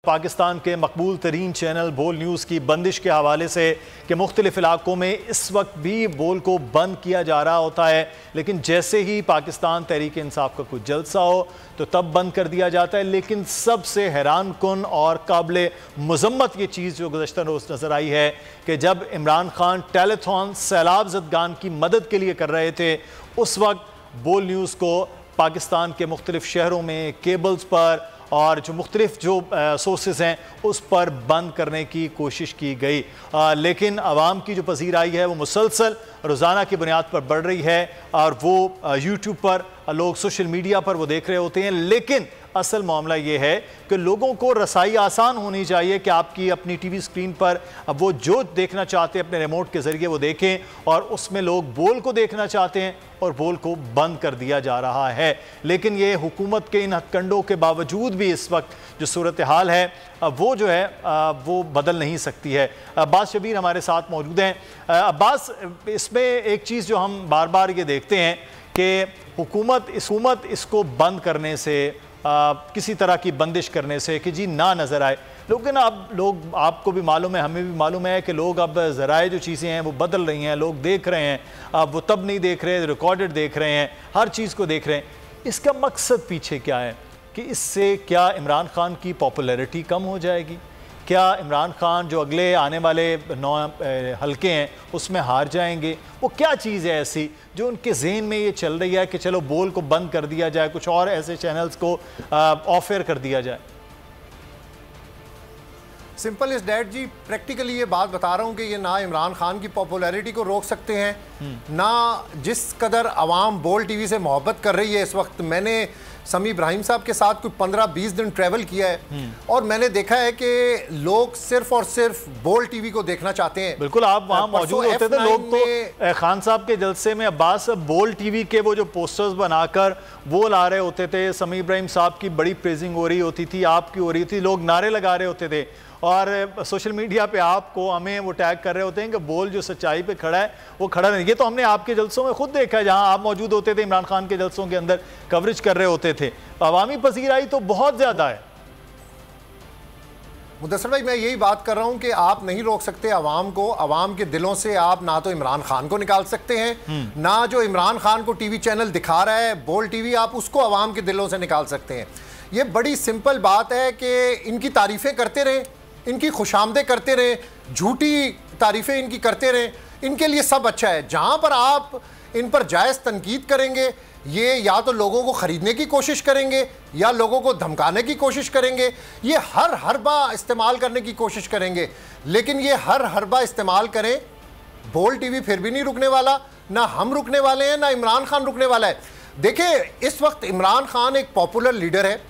पाकिस्तान के मकबूल तरीन चैनल बोल न्यूज़ की बंदिश के हवाले से कि मुख्तलिफ इलाकों में इस वक्त भी बोल को बंद किया जा रहा होता है, लेकिन जैसे ही पाकिस्तान तहरीक इंसाफ का कुछ जलसा हो तो तब बंद कर दिया जाता है। लेकिन सबसे हैरान कुन और काबिल मजम्मत ये चीज़ जो गुज़श्ता रोज़ नज़र आई है कि जब इमरान खान टेलीथॉन सैलाब ज़दगान की मदद के लिए कर रहे थे, उस वक्त बोल न्यूज़ को पाकिस्तान के मुख्तलिफ शहरों में केबल्स पर और जो मुख्तलिफ जो सोर्सेज हैं उस पर बंद करने की कोशिश की गई, लेकिन आवाम की जो पजीराई है वो मुसलसल रोज़ाना की बुनियाद पर बढ़ रही है और वो यूट्यूब पर लोग सोशल मीडिया पर वो देख रहे होते हैं। लेकिन असल मामला ये है कि लोगों को रसाई आसान होनी चाहिए कि आपकी अपनी टीवी स्क्रीन पर अब वो जो देखना चाहते हैं अपने रिमोट के ज़रिए वो देखें, और उसमें लोग बोल को देखना चाहते हैं और बोल को बंद कर दिया जा रहा है। लेकिन ये हुकूमत के इन हथकंडों के बावजूद भी इस वक्त जो सूरत हाल है वो जो है वो बदल नहीं सकती है। अब्बास शबीर हमारे साथ मौजूद हैं। अब्बास, इसमें एक चीज़ जो हम बार बार ये देखते हैं कि हुकूमत इसको बंद करने से किसी तरह की बंदिश करने से कि जी ना नज़र आए, लेकिन अब लोग, आपको भी मालूम है, हमें भी मालूम है कि लोग अब ज़राए जो चीज़ें हैं वो बदल रही हैं, लोग देख रहे हैं, अब वो तब नहीं देख रहे, रिकॉर्डेड देख रहे हैं, हर चीज़ को देख रहे हैं। इसका मकसद पीछे क्या है कि इससे क्या इमरान खान की पॉपुलैरिटी कम हो जाएगी? क्या इमरान खान जो अगले आने वाले 9 हल्के हैं उसमें हार जाएंगे? वो क्या चीज़ है ऐसी जो उनके ज़हन में ये चल रही है कि चलो बोल को बंद कर दिया जाए, कुछ और ऐसे चैनल्स को ऑफ एयर कर दिया जाए? सिंपल इज डैट जी, प्रैक्टिकली ये बात बता रहा हूँ कि ये ना इमरान खान की पॉपुलैरिटी को रोक सकते हैं, ना जिस कदर आवाम बोल टीवी से मोहब्बत कर रही है इस वक्त। मैंने समी इब्राहिम साहब के साथ कुछ 15-20 दिन ट्रैवल किया है और मैंने देखा है कि लोग सिर्फ और सिर्फ बोल टीवी को देखना चाहते हैं। बिल्कुल, आप वहाँ मौजूद होते थे, लोग तो खान साहब के जलसे में अब्बास बोल टीवी के वो जो पोस्टर्स बनाकर वो ला रहे होते थे, समी इब्राहिम साहब की बड़ी प्रेजिंग हो रही होती थी, आपकी हो रही थी, लोग नारे लगा रहे होते थे और सोशल मीडिया पे आपको हमें वो टैग कर रहे होते हैं कि बोल जो सच्चाई पे खड़ा है वो खड़ा नहीं। ये तो हमने आपके जलसों में खुद देखा है, जहां आप मौजूद होते थे, इमरान खान के जलसों के अंदर कवरेज कर रहे होते थे। अवामी पसीराई तो बहुत ज्यादा है। मुदस्सर भाई, मैं यही बात कर रहा हूं कि आप नहीं रोक सकते आवाम को। आवाम के दिलों से आप ना तो इमरान खान को निकाल सकते हैं, ना जो इमरान खान को टीवी चैनल दिखा रहा है बोल टीवी, आप उसको आवाम के दिलों से निकाल सकते हैं। ये बड़ी सिंपल बात है कि इनकी तारीफें करते रहें, इनकी खुशामदें करते रहें, झूठी तारीफें इनकी करते रहें, इनके लिए सब अच्छा है। जहां पर आप इन पर जायज़ तनकीद करेंगे, ये या तो लोगों को ख़रीदने की कोशिश करेंगे या लोगों को धमकाने की कोशिश करेंगे, ये हर हरबा इस्तेमाल करने की कोशिश करेंगे। लेकिन ये हर हरबा इस्तेमाल करें, बोल टीवी फिर भी नहीं रुकने वाला, ना हम रुकने वाले हैं, ना इमरान खान रुकने वाला है। देखिए, इस वक्त इमरान खान एक पॉपुलर लीडर है।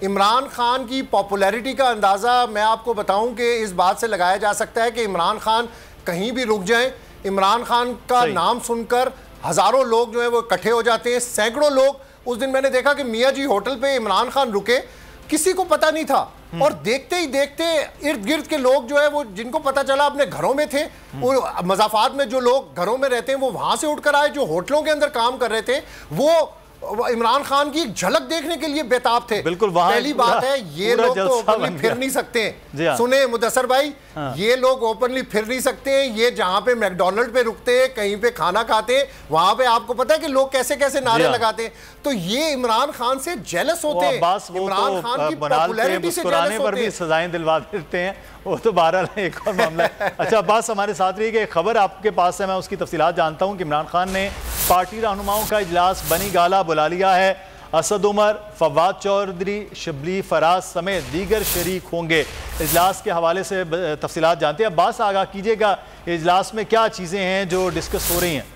इमरान खान की पॉपुलैरिटी का अंदाज़ा मैं आपको बताऊं कि इस बात से लगाया जा सकता है कि इमरान खान कहीं भी रुक जाएं, इमरान खान का नाम सुनकर हज़ारों लोग जो है वो इकट्ठे हो जाते हैं, सैकड़ों लोग। उस दिन मैंने देखा कि मियाँ जी होटल पे इमरान खान रुके, किसी को पता नहीं था, और देखते ही देखते इर्द गिर्द के लोग जो है वो, जिनको पता चला अपने घरों में थे, वो मज़ाफ़ात में जो लोग घरों में रहते हैं वो वहाँ से उठकर आए, जो होटलों के अंदर काम कर रहे थे वो इमरान खान की एक झलक देखने के लिए बेताब थे। बिल्कुल, पहली बात है, ये लोग तो ओपनली फिर नहीं सकते। सुने मुदस्सर भाई, ये लोग ओपनली फिर नहीं सकते। ये जहां पे मैकडॉनल्ड पे रुकते हैं, कहीं पे खाना खाते हैं, वहां पे आपको पता है कि लोग कैसे कैसे नारे लगाते हैं। तो ये इमरान खान से जेलस होते हैं, इमरान खान की पॉपुलैरिटी से जेलस होते हैं, सजाएं दिलवा देते हैं। वो तो बहरहाल एक और मामला है। अच्छा अब्बास, हमारे साथ रही कि खबर आपके पास है, मैं उसकी तफसीलात जानता हूँ कि इमरान खान ने पार्टी रहनुमाओं का इजलास बनी गाला बुला लिया है। असद उमर, फवाद चौधरी, शबली फराज समेत दीगर शरीक होंगे। इजलास के हवाले से तफसीलात जानते हैं। अब्बास, आगाह कीजिएगा, इजलास में क्या चीज़ें हैं जो डिस्कस हो रही हैं?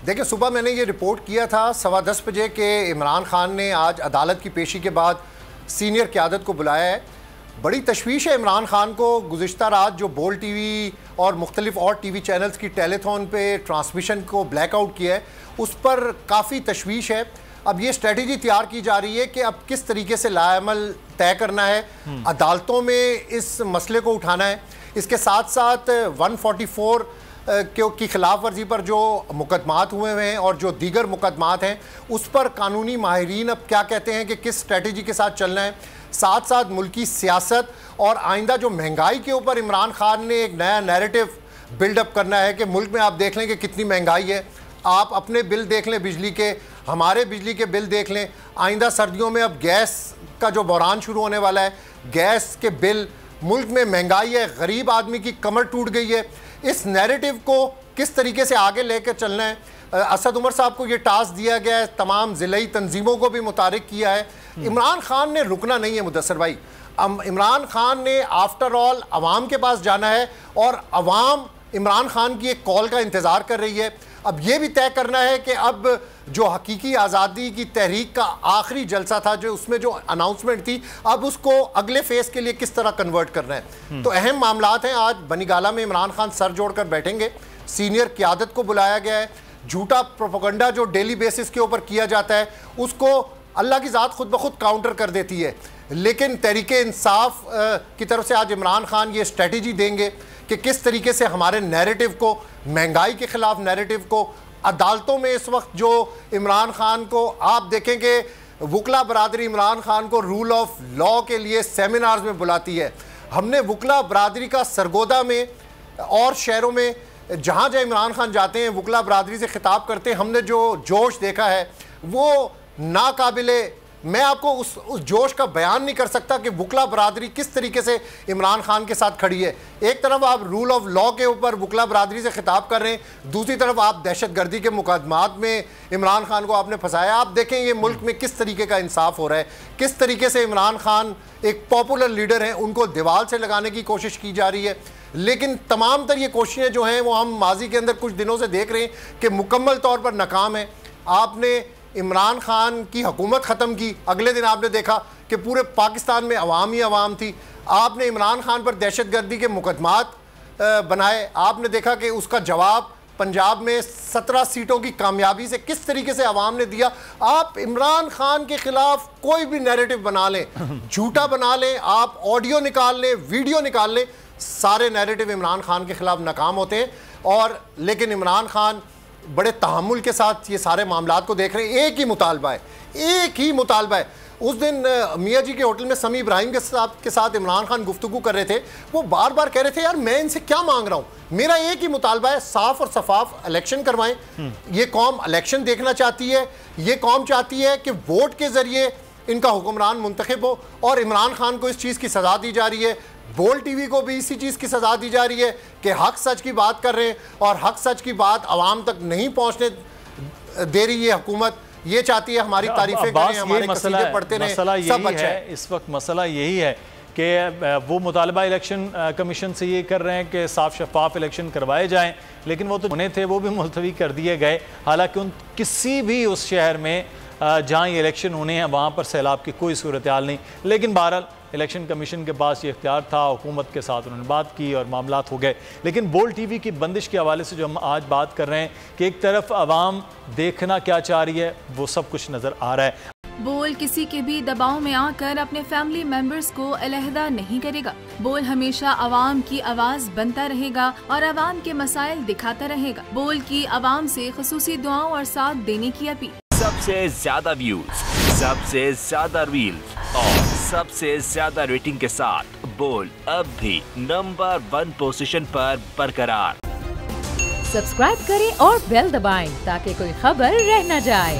देखिए, सुबह मैंने ये रिपोर्ट किया था 10:15 बजे के इमरान खान ने आज अदालत की पेशी के बाद सीनियर क़यादत को बुलाया है। बड़ी तशवीश है इमरान खान को। गुज़िश्ता रात जो बोल टीवी और मुख्तलिफ और टीवी चैनल्स की टेलीथॉन पे ट्रांसमिशन को ब्लैकआउट किया है, उस पर काफ़ी तशवीश है। अब ये स्ट्रेटजी तैयार की जा रही है कि अब किस तरीके से लाएमल तय करना है, अदालतों में इस मसले को उठाना है। इसके साथ साथ 144 की खिलाफ वर्जी पर जो मुकदमात हुए हैं और जो दीगर मुकदमात हैं उस पर कानूनी माहिरीन अब क्या कहते हैं कि किस स्ट्रेटजी के साथ चलना है। साथ साथ मुल्की सियासत और आइंदा जो महंगाई के ऊपर इमरान खान ने एक नया नैरेटिव बिल्डअप करना है कि मुल्क में आप देख लें कि कितनी महंगाई है। आप अपने बिल देख लें बिजली के, हमारे बिजली के बिल देख लें। आइंदा सर्दियों में अब गैस का जो बहरान शुरू होने वाला है, गैस के बिल, मुल्क में महंगाई है, गरीब आदमी की कमर टूट गई है। इस नैरेटिव को किस तरीके से आगे लेकर चलना है, असद उमर साहब को ये टास्क दिया गया है, तमाम ज़िलाई तंजीमों को भी मुतारिक किया है। इमरान खान ने रुकना नहीं है मुदस्सर भाई। इमरान खान ने आफ्टर ऑल अवाम के पास जाना है और अवाम इमरान खान की एक कॉल का इंतज़ार कर रही है। अब ये भी तय करना है कि अब जो हकीकी आज़ादी की तहरीक का आखिरी जलसा था, जो उसमें जो अनाउंसमेंट थी, अब उसको अगले फेज़ के लिए किस तरह कन्वर्ट करना है। तो अहम मामलात हैं। आज बनीगाला में इमरान खान सर जोड़कर बैठेंगे, सीनियर क़यादत को बुलाया गया है। झूठा प्रोपेगेंडा जो डेली बेसिस के ऊपर किया जाता है उसको अल्लाह की ज़ात खुद ब खुद काउंटर कर देती है। लेकिन तहरीके इंसाफ की तरफ से आज इमरान खान ये स्ट्रेटजी देंगे कि किस तरीके से हमारे नैरेटिव को, महंगाई के ख़िलाफ़ नैरेटिव को, अदालतों में इस वक्त जो इमरान खान को आप देखेंगे, वकला बरादरी इमरान खान को रूल ऑफ लॉ के लिए सेमिनार्स में बुलाती है। हमने वकला बरादरी का सरगोदा में और शहरों में जहाँ जहाँ इमरान खान जाते हैं, वकला बरादरी से खिताब करते हैं, हमने जो जोश देखा है वो नाकाबिले, मैं आपको उस जोश का बयान नहीं कर सकता कि वकला बरादरी किस तरीके से इमरान खान के साथ खड़ी है। एक तरफ आप रूल ऑफ लॉ के ऊपर वकला बरादरी से खिताब कर रहे हैं, दूसरी तरफ आप दहशतगर्दी के मुकदमात में इमरान खान को आपने फंसाया। आप देखें ये मुल्क में किस तरीके का इंसाफ हो रहा है, किस तरीके से इमरान खान एक पॉपुलर लीडर हैं, उनको दीवार से लगाने की कोशिश की जा रही है। लेकिन तमाम तर ये कोशिशें जो हैं वो हम माजी के अंदर कुछ दिनों से देख रहे हैं कि मुकम्मल तौर पर नाकाम है। आपने इमरान खान की हुकूमत ख़त्म की, अगले दिन आपने देखा कि पूरे पाकिस्तान में अवाम ही अवाम थी। आपने इमरान खान पर दहशतगर्दी के मुकदमात बनाए, आपने देखा कि उसका जवाब पंजाब में 17 सीटों की कामयाबी से किस तरीके से अवाम ने दिया। आप इमरान खान के ख़िलाफ़ कोई भी नैरेटिव बना लें, झूठा बना लें, आप ऑडियो निकाल लें, वीडियो निकाल लें, सारे नैरेटिव इमरान खान के ख़िलाफ़ नाकाम होते हैं। और लेकिन इमरान खान बड़े तहम्मुल के साथ ये सारे मामलात को देख रहे हैं। एक ही मुतालबा है, एक ही मुतालबा है। उस दिन मियाँ जी के होटल में समी इब्राहिम के साथ इमरान खान गुफ्तगू कर रहे थे, वो बार बार कह रहे थे यार मैं इनसे क्या मांग रहा हूँ, मेरा एक ही मुतालबा है, साफ और शफाफ इलेक्शन करवाएं। ये कौम इलेक्शन देखना चाहती है, ये कौम चाहती है कि वोट के ज़रिए इनका हुक्मरान मुंतखब हो, और इमरान खान को इस चीज़ की सज़ा दी जा रही है। बोल टीवी को भी इसी चीज़ की सज़ा दी जा रही है कि हक सच की बात कर रहे हैं और हक सच की बात आवाम तक नहीं पहुंचने दे रही है हुकूमत। ये चाहती है हमारी तारीफें करें, हमारे कसीदे पढ़ते रहें, सब अच्छा है। इस वक्त मसला यही है कि वो मुतालबा इलेक्शन कमीशन से ये कर रहे हैं कि साफ शफाफ इलेक्शन करवाए जाएं, लेकिन वो तो होने थे वो भी मुलतवी कर दिए गए। हालांकि उन किसी भी उस शहर में जहाँ ये इलेक्शन होने हैं वहाँ पर सैलाब की कोई सूरत हाल नहीं। लेकिन बहरहाल इलेक्शन कमीशन के पास ये इख्तियार था, हुकूमत के साथ उन्होंने बात की और मामलात हो गए। लेकिन बोल टीवी की बंदिश के हवाले से जो हम आज बात कर रहे हैं कि एक तरफ आवाम देखना क्या चाह रही है, वो सब कुछ नज़र आ रहा है। बोल किसी के भी दबाव में आकर अपने फैमिली मेंबर्स को अलहदा नहीं करेगा। बोल हमेशा आवाम की आवाज बनता रहेगा और आवाम के मसाइल दिखाता रहेगा। बोल की आवाम से खुसूसी दुआओं और साथ देने की अपील। सबसे ज्यादा व्यूज, सबसे ज्यादा रील्स और सबसे ज्यादा रेटिंग के साथ बोल अब भी नंबर 1 पोजीशन पर बरकरार। सब्सक्राइब करें और बेल दबाएं ताकि कोई खबर रह न जाए।